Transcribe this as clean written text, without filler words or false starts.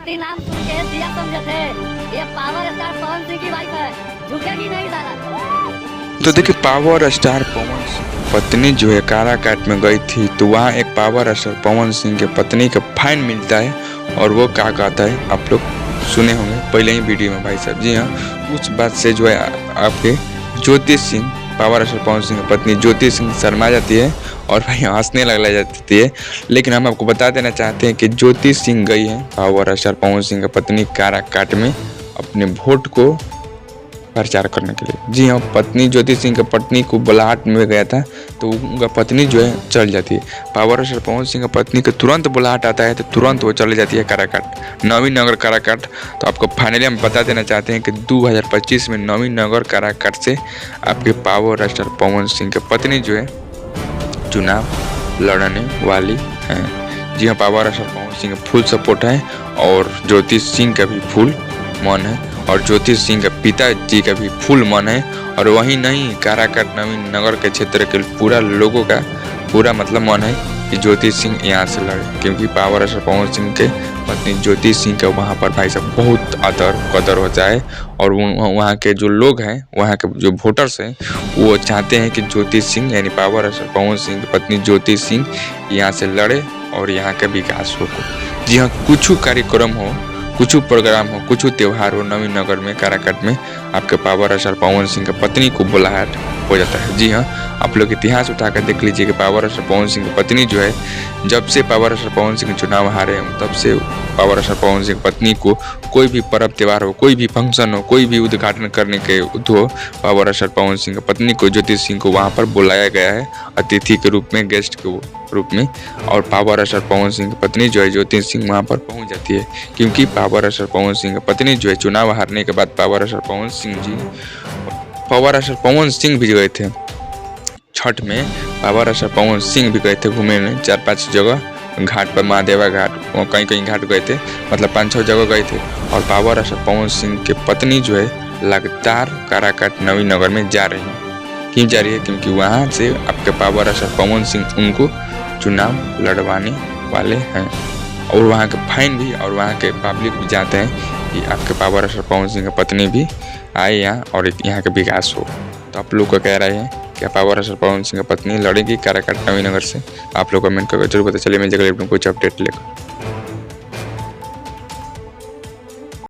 पति नाम सुन के दिया समझे थे। ये पावर स्टार पवन सिंह की वाइफ है, झुकेगी नहीं साला। तो देखिए, पावर स्टार पवन सिंह पत्नी जो है काराकाट में गई थी, तो वहाँ एक पावर स्टार पवन सिंह के पत्नी का फाइन मिलता है और वो क्या कहता है आप लोग सुने होंगे पहले ही वीडियो में भाई साहब। जी हाँ, उस बात से जो है आपके ज्योति सिंह, पावर स्टार पवन सिंह की पत्नी ज्योति सिंह शर्मा जाती है और भाई हंसने लग जाती है। लेकिन हम आपको बता देना चाहते हैं कि ज्योति सिंह गई है पावर स्टार पवन सिंह की पत्नी काराकाट में अपने वोट को प्रचार करने के लिए। जी हाँ, पत्नी ज्योति सिंह की पत्नी को बुलाहट में गया था, तो उनका पत्नी जो है चल जाती है। पावर स्टार पवन सिंह की पत्नी को तुरंत बुलाहट आता है तो तुरंत वो चली जाती है काराकाट, नवीन नगर काराकाट। तो आपको फाइनली हम बता देना चाहते हैं कि 2025 में नवीन नगर काराकाट से आपके पावर स्टार पवन सिंह की पत्नी जो है चुनाव लड़ने वाली हैं। जी हाँ, पावर स्टार पवन सिंह का फुल सपोर्ट है और ज्योति सिंह का भी फुल मन है और ज्योति सिंह के पिताजी का भी फुल मन है। और वहीं नहीं, काराकाट नवीन नगर के क्षेत्र के पूरा लोगों का पूरा मतलब मन है कि ज्योति सिंह यहाँ से लड़े, क्योंकि पावर स्टार पवन सिंह के पत्नी ज्योति सिंह का वहाँ पर भाई साहब बहुत आदर कदर होता है। और वहाँ के जो लोग हैं, वहाँ के जो वोटर्स हैं, वो चाहते हैं कि ज्योति सिंह यानी पावर स्टार पवन सिंह की पत्नी ज्योति सिंह यहाँ से लड़े और यहाँ का विकास हो। जी हाँ, कुछ कार्यक्रम हो, कुछ प्रोग्राम हो, कुछ त्यौहार हो नवीन नगर में काराकाट में, आपके पावर स्टार पवन सिंह की पत्नी को बुलाहट हो जाता है। जी हाँ, आप लोग इतिहास उठाकर देख लीजिए कि पावर स्टार पवन सिंह की पत्नी जो है, जब से पावर स्टार पवन सिंह चुनाव हारे हैं तब से पावर स्टार पवन सिंह पत्नी को कोई भी पर्व त्यौहार हो, कोई भी फंक्शन हो, कोई भी उद्घाटन करने के हो, पावर स्टार पवन सिंह की पत्नी को ज्योति सिंह को वहाँ पर बुलाया गया है अतिथि के रूप में, गेस्ट के रूप में। और पावर स्टार पवन सिंह की पत्नी जो है ज्योति सिंह वहाँ पर पहुँच जाती है, क्योंकि पावर स्टार पवन सिंह की पत्नी जो है चुनाव हारने के बाद पावर स्टार पवन सिंह भी गए थे छठ में। पावर स्टार पवन सिंह भी गए थे घूमने 4-5 जगह घाट पर, महादेवा घाट, कहीं कहीं घाट गए थे, मतलब 5-6 जगह गए थे। और पावर स्टार पवन सिंह के पत्नी जो है लगातार काराकाट नवीन नगर में जा रही है। क्यों जा रही है? क्योंकि वहाँ से आपके पावर स्टार पवन सिंह उनको चुनाव लड़वाने वाले हैं। और वहाँ के फाइन भी और वहाँ के पब्लिक भी जानते हैं कि आपके पावर स्टार पवन सिंह की पत्नी भी आए यहाँ और यहाँ का विकास हो। तो आप लोग को कह रहे हैं कि पावर स्टार पवन सिंह की पत्नी लड़ेगी काराकाट नवीन नगर से? आप लोग कमेंट करके जरूर पता चलिए मैं जगह कुछ अपडेट लेकर।